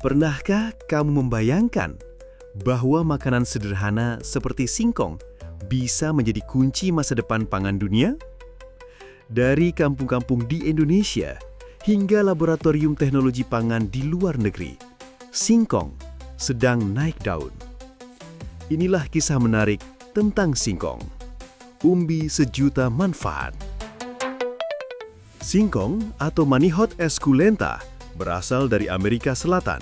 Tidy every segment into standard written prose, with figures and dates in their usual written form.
Pernahkah kamu membayangkan bahwa makanan sederhana seperti singkong bisa menjadi kunci masa depan pangan dunia? Dari kampung-kampung di Indonesia hingga laboratorium teknologi pangan di luar negeri, singkong sedang naik daun. Inilah kisah menarik tentang singkong. Umbi sejuta manfaat. Singkong atau Manihot esculenta berasal dari Amerika Selatan,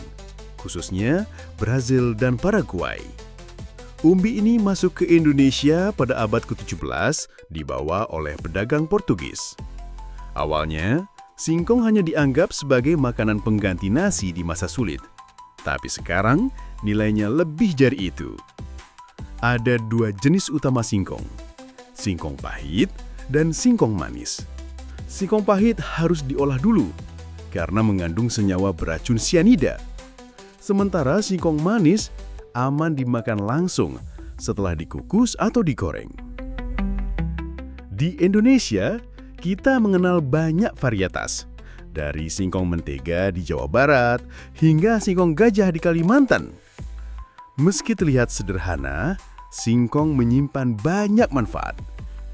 khususnya Brazil dan Paraguay. Umbi ini masuk ke Indonesia pada abad ke-17 dibawa oleh pedagang Portugis. Awalnya, singkong hanya dianggap sebagai makanan pengganti nasi di masa sulit. Tapi sekarang, nilainya lebih dari itu. Ada dua jenis utama singkong, singkong pahit dan singkong manis. Singkong pahit harus diolah dulu karena mengandung senyawa beracun sianida. Sementara singkong manis aman dimakan langsung setelah dikukus atau digoreng. Di Indonesia, kita mengenal banyak varietas, dari singkong mentega di Jawa Barat hingga singkong gajah di Kalimantan. Meski terlihat sederhana, singkong menyimpan banyak manfaat.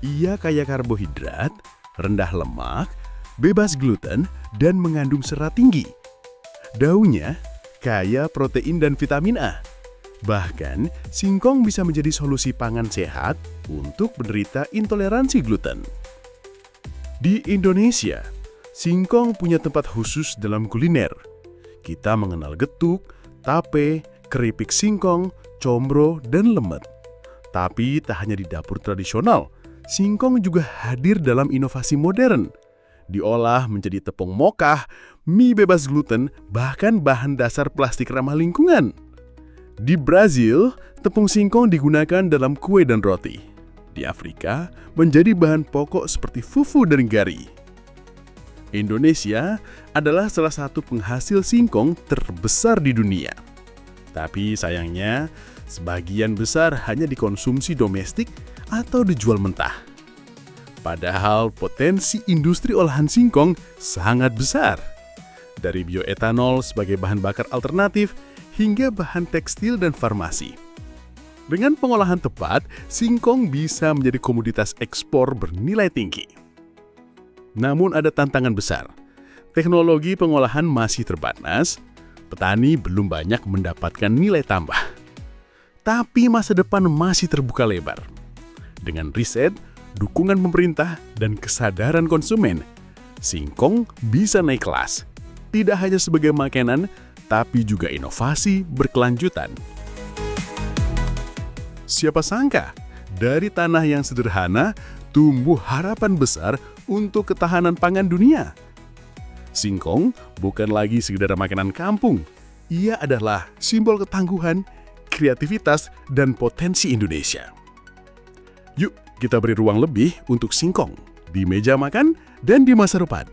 Ia kaya karbohidrat, rendah lemak, bebas gluten, dan mengandung serat tinggi. Daunnya kaya protein dan vitamin A. Bahkan, singkong bisa menjadi solusi pangan sehat untuk penderita intoleransi gluten. Di Indonesia, singkong punya tempat khusus dalam kuliner. Kita mengenal getuk, tape, keripik singkong, combro, dan lemet. Tapi tak hanya di dapur tradisional, singkong juga hadir dalam inovasi modern. Diolah menjadi tepung mokah, mie bebas gluten, bahkan bahan dasar plastik ramah lingkungan. Di Brazil, tepung singkong digunakan dalam kue dan roti. Di Afrika, menjadi bahan pokok seperti fufu dan gari. Indonesia adalah salah satu penghasil singkong terbesar di dunia. Tapi sayangnya, sebagian besar hanya dikonsumsi domestik atau dijual mentah. Padahal potensi industri olahan singkong sangat besar. Dari bioetanol sebagai bahan bakar alternatif hingga bahan tekstil dan farmasi. Dengan pengolahan tepat, singkong bisa menjadi komoditas ekspor bernilai tinggi. Namun ada tantangan besar. Teknologi pengolahan masih terbatas, petani belum banyak mendapatkan nilai tambah. Tapi masa depan masih terbuka lebar. Dengan riset, dukungan pemerintah, dan kesadaran konsumen, singkong bisa naik kelas. Tidak hanya sebagai makanan, tapi juga inovasi berkelanjutan. Siapa sangka, dari tanah yang sederhana, tumbuh harapan besar untuk ketahanan pangan dunia. Singkong bukan lagi sekedar makanan kampung. Ia adalah simbol ketangguhan, kreativitas, dan potensi Indonesia. Yuk, kita beri ruang lebih untuk singkong di meja makan dan di masa depan.